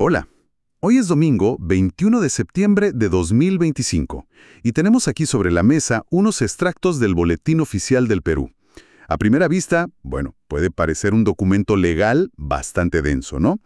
Hola, hoy es domingo 21 de septiembre de 2025 y tenemos aquí sobre la mesa unos extractos del Boletín Oficial del Perú. A primera vista, bueno, puede parecer un documento legal bastante denso, ¿no?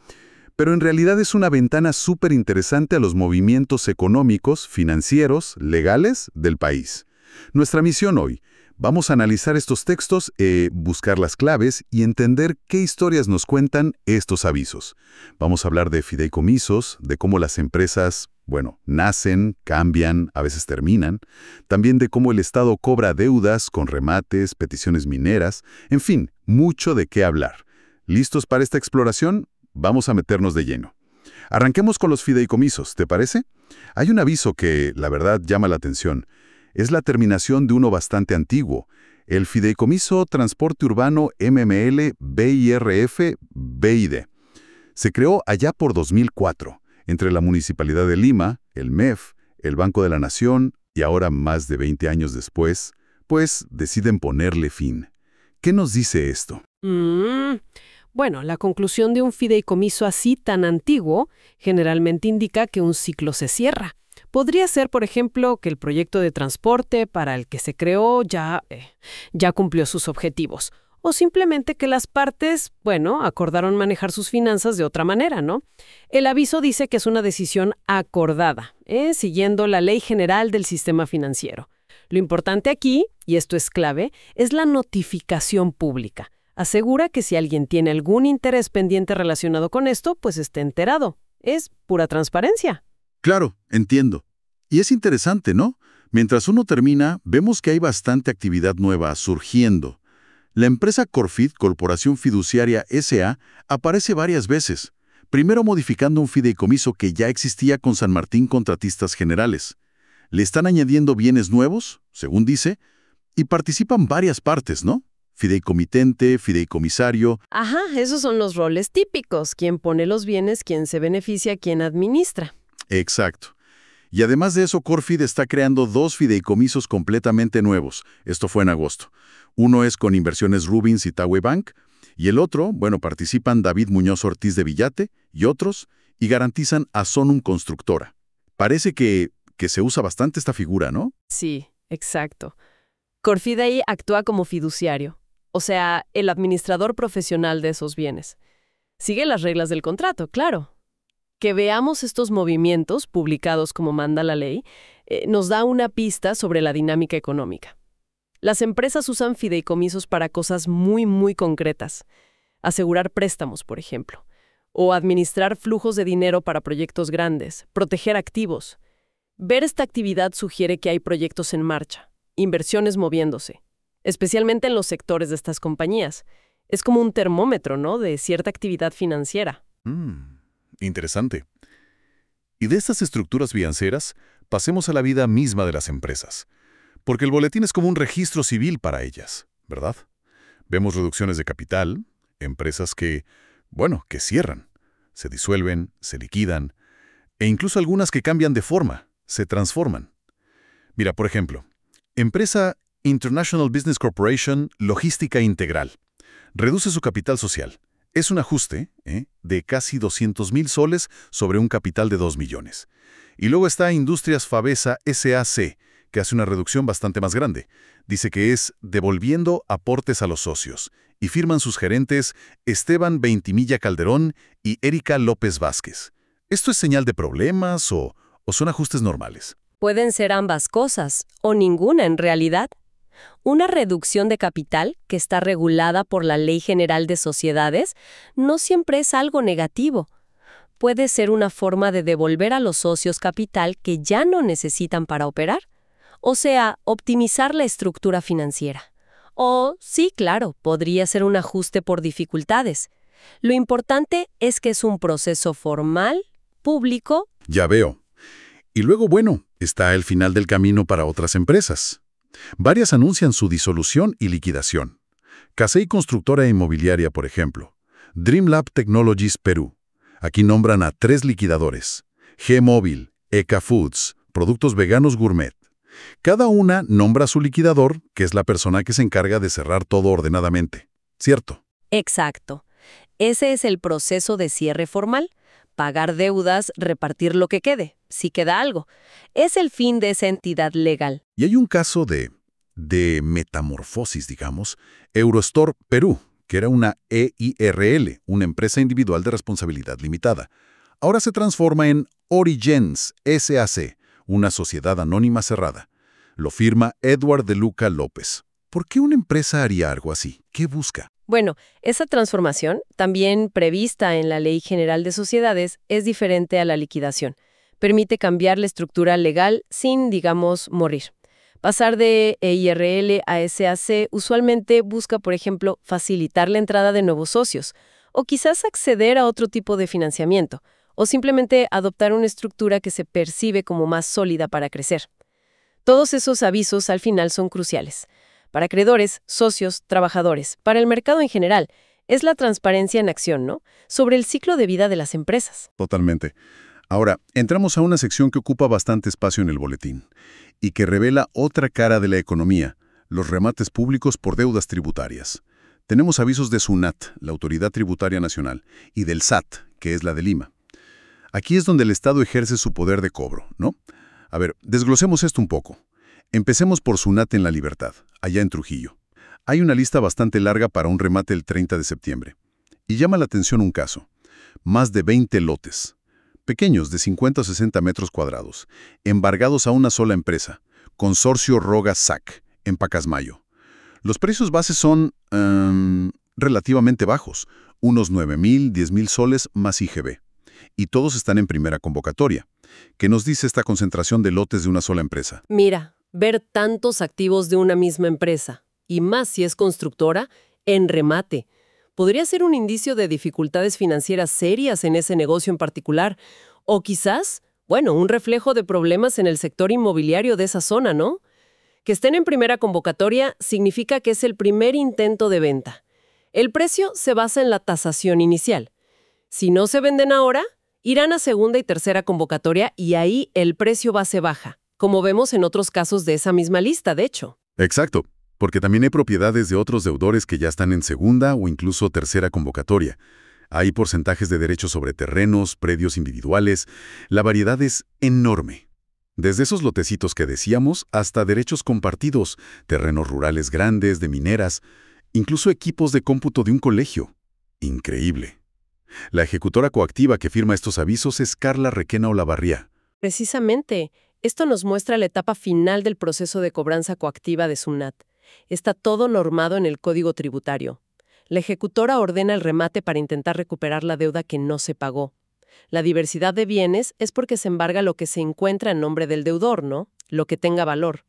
Pero en realidad es una ventana súper interesante a los movimientos económicos, financieros, legales del país. Nuestra misión hoy: vamos a analizar estos textos, buscar las claves y entender qué historias nos cuentan estos avisos. Vamos a hablar de fideicomisos, de cómo las empresas, bueno, nacen, cambian, a veces terminan. También de cómo el Estado cobra deudas con remates, peticiones mineras, en fin, mucho de qué hablar. ¿Listos para esta exploración? Vamos a meternos de lleno. Arranquemos con los fideicomisos, ¿te parece? Hay un aviso que, la verdad, llama la atención. Es la terminación de uno bastante antiguo, el Fideicomiso Transporte Urbano MML BIRF BID. Se creó allá por 2004, entre la Municipalidad de Lima, el MEF, el Banco de la Nación, y ahora, más de 20 años después, pues deciden ponerle fin. ¿Qué nos dice esto? Bueno, la conclusión de un fideicomiso así tan antiguo generalmente indica que un ciclo se cierra. Podría ser, por ejemplo, que el proyecto de transporte para el que se creó ya cumplió sus objetivos. O simplemente que las partes, bueno, acordaron manejar sus finanzas de otra manera, ¿no? El aviso dice que es una decisión acordada, siguiendo la Ley General del Sistema Financiero. Lo importante aquí, y esto es clave, es la notificación pública. Asegura que si alguien tiene algún interés pendiente relacionado con esto, pues esté enterado. Es pura transparencia. Claro, entiendo. Y es interesante, ¿no? Mientras uno termina, vemos que hay bastante actividad nueva surgiendo. La empresa Corfid, Corporación Fiduciaria S.A., aparece varias veces. Primero modificando un fideicomiso que ya existía con San Martín Contratistas Generales. Le están añadiendo bienes nuevos, según dice, y participan varias partes, ¿no? Fideicomitente, fideicomisario. Ajá, esos son los roles típicos. Quién pone los bienes, quién se beneficia, quién administra. Exacto. Y además de eso, Corfid está creando 2 fideicomisos completamente nuevos. Esto fue en agosto. Uno es con Inversiones Rubins y Tawe Bank, y el otro, bueno, participan David Muñoz Ortiz de Villate y otros, y garantizan a Sonum Constructora. Parece que se usa bastante esta figura, ¿no? Sí, exacto. Corfid ahí actúa como fiduciario, o sea, el administrador profesional de esos bienes. Sigue las reglas del contrato, claro. Que veamos estos movimientos publicados como manda la ley, nos da una pista sobre la dinámica económica. Las empresas usan fideicomisos para cosas muy, muy concretas. Asegurar préstamos, por ejemplo. O administrar flujos de dinero para proyectos grandes. Proteger activos. Ver esta actividad sugiere que hay proyectos en marcha. Inversiones moviéndose. Especialmente en los sectores de estas compañías. Es como un termómetro, ¿no?, de cierta actividad financiera. Interesante. Y de estas estructuras financieras, pasemos a la vida misma de las empresas. Porque el boletín es como un registro civil para ellas, ¿verdad? Vemos reducciones de capital, empresas que cierran, se disuelven, se liquidan, e incluso algunas que cambian de forma, se transforman. Mira, por ejemplo, empresa International Business Corporation Logística Integral. Reduce su capital social. Es un ajuste de casi 200,000 soles sobre un capital de 2 millones. Y luego está Industrias Fabesa S.A.C., que hace una reducción bastante más grande. Dice que es devolviendo aportes a los socios. Y firman sus gerentes Esteban Veintimilla Calderón y Erika López Vázquez. ¿Esto es señal de problemas o son ajustes normales? Pueden ser ambas cosas, o ninguna en realidad. Una reducción de capital, que está regulada por la Ley General de Sociedades, no siempre es algo negativo. Puede ser una forma de devolver a los socios capital que ya no necesitan para operar. O sea, optimizar la estructura financiera. O, sí, claro, podría ser un ajuste por dificultades. Lo importante es que es un proceso formal, público. Ya veo. Y luego, está el final del camino para otras empresas. Varias anuncian su disolución y liquidación. Casey Constructora Inmobiliaria, por ejemplo. Dreamlab Technologies Perú. Aquí nombran a 3 liquidadores. G-Móvil, ECA Foods, Productos Veganos Gourmet. Cada una nombra a su liquidador, que es la persona que se encarga de cerrar todo ordenadamente. ¿Cierto? Exacto. Ese es el proceso de cierre formal. pagar deudas, repartir lo que quede, si queda algo. Es el fin de esa entidad legal. Y hay un caso de metamorfosis, digamos, Eurostore Perú, que era una EIRL, una empresa individual de responsabilidad limitada. Ahora se transforma en Origens SAC, una sociedad anónima cerrada. Lo firma Edward de Luca López. ¿Por qué una empresa haría algo así? ¿Qué busca? Bueno, esa transformación, también prevista en la Ley General de Sociedades, es diferente a la liquidación. Permite cambiar la estructura legal sin, digamos, morir. Pasar de EIRL a SAC usualmente busca, por ejemplo, facilitar la entrada de nuevos socios, o quizás acceder a otro tipo de financiamiento, o simplemente adoptar una estructura que se percibe como más sólida para crecer. Todos esos avisos al final son cruciales. Para acreedores, socios, trabajadores, para el mercado en general, es la transparencia en acción, ¿no? Sobre el ciclo de vida de las empresas. Totalmente. Ahora, entramos a una sección que ocupa bastante espacio en el boletín y que revela otra cara de la economía, los remates públicos por deudas tributarias. Tenemos avisos de SUNAT, la Autoridad Tributaria Nacional, y del SAT, que es la de Lima. Aquí es donde el Estado ejerce su poder de cobro, ¿no? A ver, desglosemos esto un poco. Empecemos por SUNAT en La Libertad, allá en Trujillo. Hay una lista bastante larga para un remate el 30 de septiembre. Y llama la atención un caso. Más de 20 lotes, pequeños de 50 o 60 metros cuadrados, embargados a una sola empresa, Consorcio Roga SAC, en Pacasmayo. Los precios bases son relativamente bajos, unos 9,000, 10,000 soles más IGB. Y todos están en primera convocatoria. ¿Qué nos dice esta concentración de lotes de una sola empresa? Mira, ver tantos activos de una misma empresa, y más si es constructora, en remate, podría ser un indicio de dificultades financieras serias en ese negocio en particular, o quizás, bueno, un reflejo de problemas en el sector inmobiliario de esa zona, ¿no? Que estén en primera convocatoria significa que es el primer intento de venta. El precio se basa en la tasación inicial. Si no se venden ahora, irán a segunda y tercera convocatoria y ahí el precio base baja, como vemos en otros casos de esa misma lista, de hecho. Exacto, porque también hay propiedades de otros deudores que ya están en segunda o incluso tercera convocatoria. Hay porcentajes de derechos sobre terrenos, predios individuales. La variedad es enorme. Desde esos lotecitos que decíamos hasta derechos compartidos, terrenos rurales grandes, de mineras, incluso equipos de cómputo de un colegio. Increíble. La ejecutora coactiva que firma estos avisos es Carla Requena Olavarría. Precisamente, esto nos muestra la etapa final del proceso de cobranza coactiva de SUNAT. Está todo normado en el Código Tributario. La ejecutora ordena el remate para intentar recuperar la deuda que no se pagó. La diversidad de bienes es porque se embarga lo que se encuentra en nombre del deudor, ¿no? Lo que tenga valor.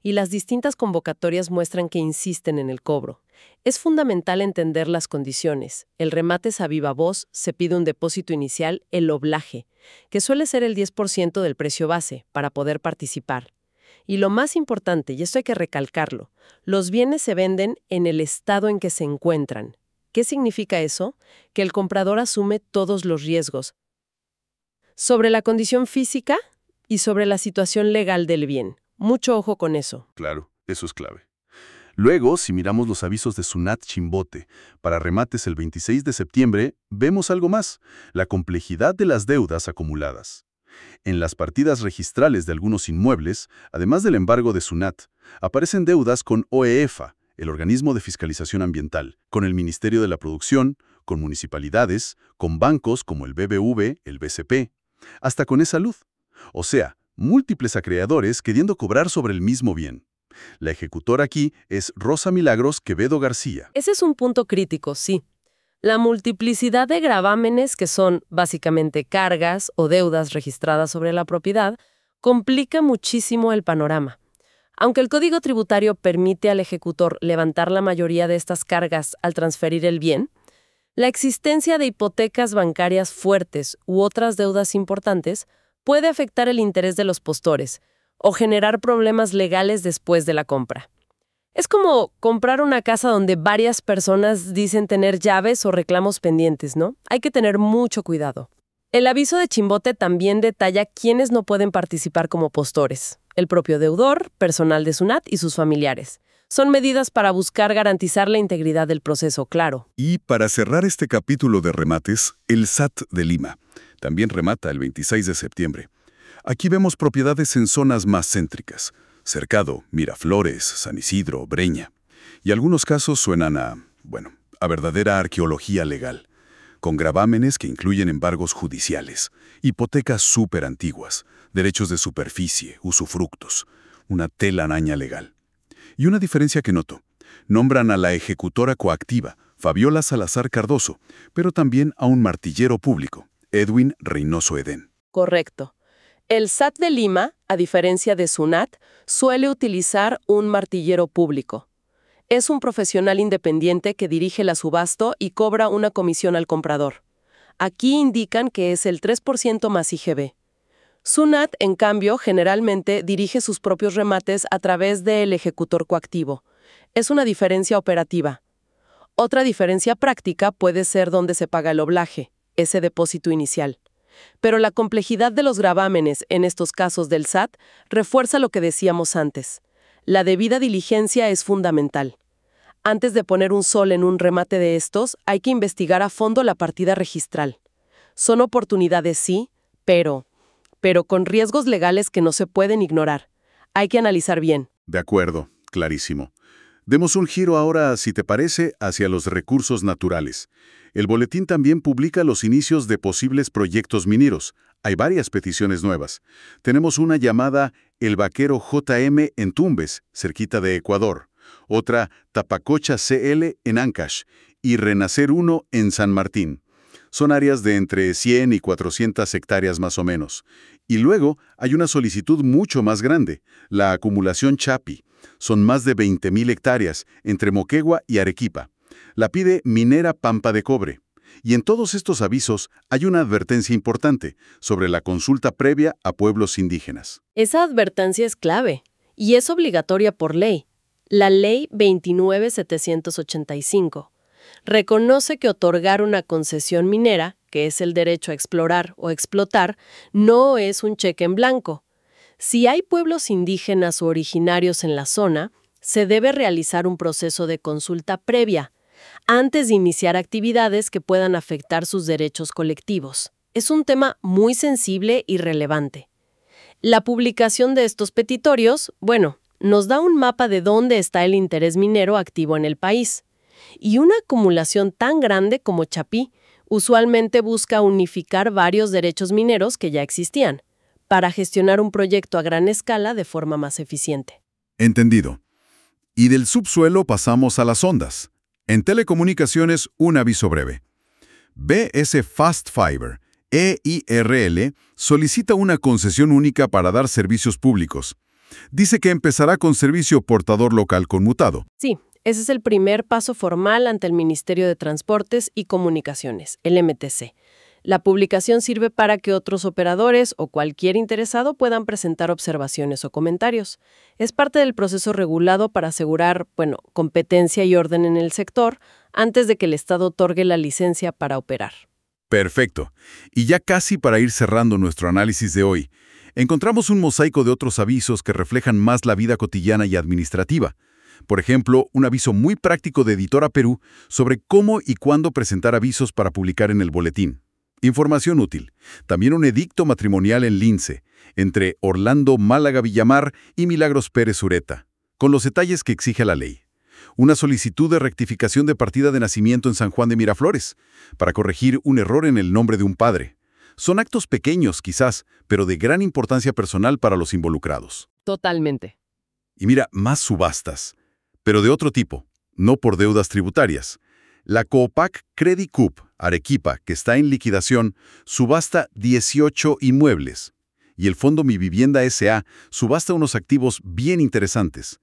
Y las distintas convocatorias muestran que insisten en el cobro. Es fundamental entender las condiciones. El remate es a viva voz, se pide un depósito inicial, el oblaje, que suele ser el 10% del precio base, para poder participar. Y lo más importante, y esto hay que recalcarlo, los bienes se venden en el estado en que se encuentran. ¿Qué significa eso? Que el comprador asume todos los riesgos sobre la condición física y sobre la situación legal del bien. Mucho ojo con eso. Claro, eso es clave. Luego, si miramos los avisos de SUNAT Chimbote para remates el 26 de septiembre, vemos algo más, la complejidad de las deudas acumuladas. En las partidas registrales de algunos inmuebles, además del embargo de SUNAT, aparecen deudas con OEFA, el Organismo de Fiscalización Ambiental, con el Ministerio de la Producción, con municipalidades, con bancos como el BBV, el BCP, hasta con eSalud. O sea, múltiples acreedores queriendo cobrar sobre el mismo bien. La ejecutora aquí es Rosa Milagros Quevedo García. Ese es un punto crítico, sí. La multiplicidad de gravámenes, que son básicamente cargas o deudas registradas sobre la propiedad, complica muchísimo el panorama. Aunque el Código Tributario permite al ejecutor levantar la mayoría de estas cargas al transferir el bien, la existencia de hipotecas bancarias fuertes u otras deudas importantes puede afectar el interés de los postores o generar problemas legales después de la compra. Es como comprar una casa donde varias personas dicen tener llaves o reclamos pendientes, ¿no? Hay que tener mucho cuidado. El aviso de Chimbote también detalla quiénes no pueden participar como postores: el propio deudor, personal de SUNAT y sus familiares. Son medidas para buscar garantizar la integridad del proceso, claro. Y para cerrar este capítulo de remates, el SAT de Lima. También remata el 26 de septiembre. Aquí vemos propiedades en zonas más céntricas. Cercado, Miraflores, San Isidro, Breña. Y algunos casos suenan a verdadera arqueología legal, con gravámenes que incluyen embargos judiciales, hipotecas súper antiguas, derechos de superficie, usufructos, una telaraña legal. Y una diferencia que noto. Nombran a la ejecutora coactiva, Fabiola Salazar Cardoso, pero también a un martillero público, Edwin Reynoso Edén. Correcto. El SAT de Lima, a diferencia de SUNAT, suele utilizar un martillero público. Es un profesional independiente que dirige la subasta y cobra una comisión al comprador. Aquí indican que es el 3% más IGB. SUNAT, en cambio, generalmente dirige sus propios remates a través del ejecutor coactivo. Es una diferencia operativa. Otra diferencia práctica puede ser dónde se paga el oblaje, ese depósito inicial. Pero la complejidad de los gravámenes en estos casos del SAT refuerza lo que decíamos antes. La debida diligencia es fundamental. Antes de poner un sol en un remate de estos, hay que investigar a fondo la partida registral. Son oportunidades, sí, pero con riesgos legales que no se pueden ignorar. Hay que analizar bien. De acuerdo, clarísimo. Demos un giro ahora, si te parece, hacia los recursos naturales. El boletín también publica los inicios de posibles proyectos mineros. Hay varias peticiones nuevas. Tenemos una llamada El Vaquero JM en Tumbes, cerquita de Ecuador. Otra Tapacocha CL en Ancash y Renacer 1 en San Martín. Son áreas de entre 100 y 400 hectáreas más o menos. Y luego hay una solicitud mucho más grande, la acumulación Chapi. Son más de 20.000 hectáreas entre Moquegua y Arequipa. La pide Minera Pampa de Cobre. Y en todos estos avisos hay una advertencia importante sobre la consulta previa a pueblos indígenas. Esa advertencia es clave y es obligatoria por ley. La Ley 29.785 reconoce que otorgar una concesión minera, que es el derecho a explorar o explotar, no es un cheque en blanco. Si hay pueblos indígenas o originarios en la zona, se debe realizar un proceso de consulta previa, antes de iniciar actividades que puedan afectar sus derechos colectivos. Es un tema muy sensible y relevante. La publicación de estos petitorios, nos da un mapa de dónde está el interés minero activo en el país. Y una acumulación tan grande como Chapí usualmente busca unificar varios derechos mineros que ya existían, para gestionar un proyecto a gran escala de forma más eficiente. Entendido. Y del subsuelo pasamos a las ondas. En telecomunicaciones, un aviso breve. BS Fast Fiber, EIRL, solicita una concesión única para dar servicios públicos. Dice que empezará con servicio portador local conmutado. Sí, ese es el primer paso formal ante el Ministerio de Transportes y Comunicaciones, el MTC. La publicación sirve para que otros operadores o cualquier interesado puedan presentar observaciones o comentarios. Es parte del proceso regulado para asegurar, competencia y orden en el sector antes de que el Estado otorgue la licencia para operar. Perfecto. Y ya casi para ir cerrando nuestro análisis de hoy, encontramos un mosaico de otros avisos que reflejan más la vida cotidiana y administrativa. Por ejemplo, un aviso muy práctico de Editora Perú sobre cómo y cuándo presentar avisos para publicar en el boletín. Información útil. También un edicto matrimonial en Lince, entre Orlando Málaga Villamar y Milagros Pérez Ureta, con los detalles que exige la ley. Una solicitud de rectificación de partida de nacimiento en San Juan de Miraflores, para corregir un error en el nombre de un padre. Son actos pequeños, quizás, pero de gran importancia personal para los involucrados. Totalmente. Y mira, más subastas, pero de otro tipo, no por deudas tributarias. La Coopac Credit Cup Arequipa, que está en liquidación, subasta 18 inmuebles. Y el Fondo Mi Vivienda S.A. subasta unos activos bien interesantes.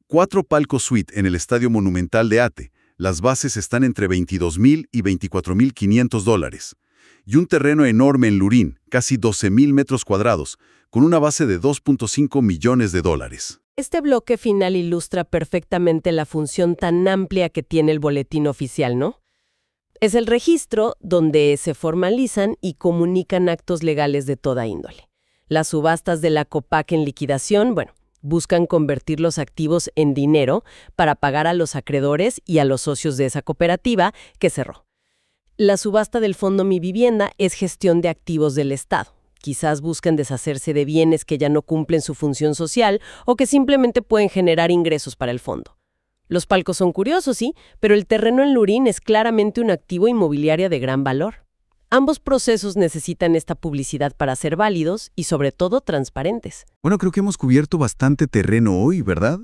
4 palcos suite en el Estadio Monumental de Ate. Las bases están entre $22,000 y $24,500. Y un terreno enorme en Lurín, casi 12,000 metros cuadrados, con una base de $2.5 millones. Este bloque final ilustra perfectamente la función tan amplia que tiene el boletín oficial, ¿no? Es el registro donde se formalizan y comunican actos legales de toda índole. Las subastas de la Coopac en liquidación, buscan convertir los activos en dinero para pagar a los acreedores y a los socios de esa cooperativa que cerró. La subasta del Fondo Mi Vivienda es gestión de activos del Estado. Quizás buscan deshacerse de bienes que ya no cumplen su función social o que simplemente pueden generar ingresos para el fondo. Los palcos son curiosos, sí, pero el terreno en Lurín es claramente un activo inmobiliario de gran valor. Ambos procesos necesitan esta publicidad para ser válidos y, sobre todo, transparentes. Bueno, creo que hemos cubierto bastante terreno hoy, ¿verdad?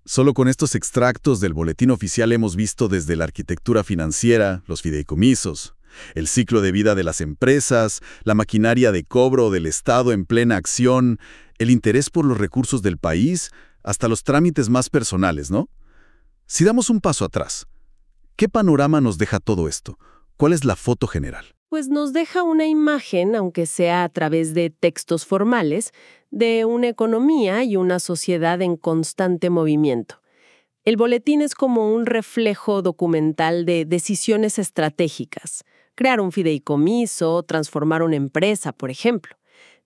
Solo con estos extractos del boletín oficial hemos visto desde la arquitectura financiera, los fideicomisos, el ciclo de vida de las empresas, la maquinaria de cobro del Estado en plena acción, el interés por los recursos del país, hasta los trámites más personales, ¿no? Si damos un paso atrás, ¿qué panorama nos deja todo esto? ¿Cuál es la foto general? Pues nos deja una imagen, aunque sea a través de textos formales, de una economía y una sociedad en constante movimiento. El boletín es como un reflejo documental de decisiones estratégicas. Crear un fideicomiso, transformar una empresa, por ejemplo.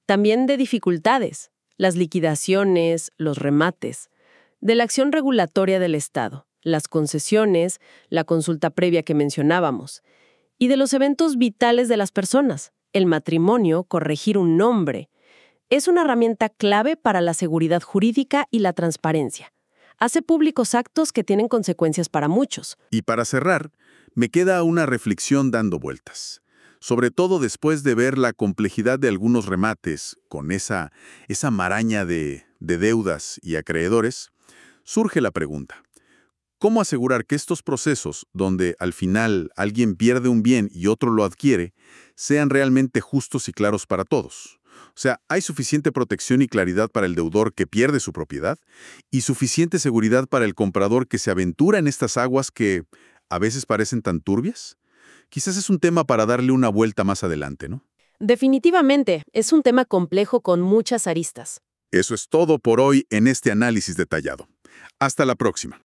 También de dificultades, las liquidaciones, los remates. De la acción regulatoria del Estado, las concesiones, la consulta previa que mencionábamos. Y de los eventos vitales de las personas, el matrimonio, corregir un nombre. Es una herramienta clave para la seguridad jurídica y la transparencia. Hace públicos actos que tienen consecuencias para muchos. Y para cerrar, me queda una reflexión dando vueltas. Sobre todo después de ver la complejidad de algunos remates, con esa maraña de deudas y acreedores, surge la pregunta. ¿Cómo asegurar que estos procesos, donde al final alguien pierde un bien y otro lo adquiere, sean realmente justos y claros para todos? O sea, ¿hay suficiente protección y claridad para el deudor que pierde su propiedad? ¿Y suficiente seguridad para el comprador que se aventura en estas aguas que a veces parecen tan turbias? Quizás es un tema para darle una vuelta más adelante, ¿no? Definitivamente, es un tema complejo con muchas aristas. Eso es todo por hoy en este análisis detallado. Hasta la próxima.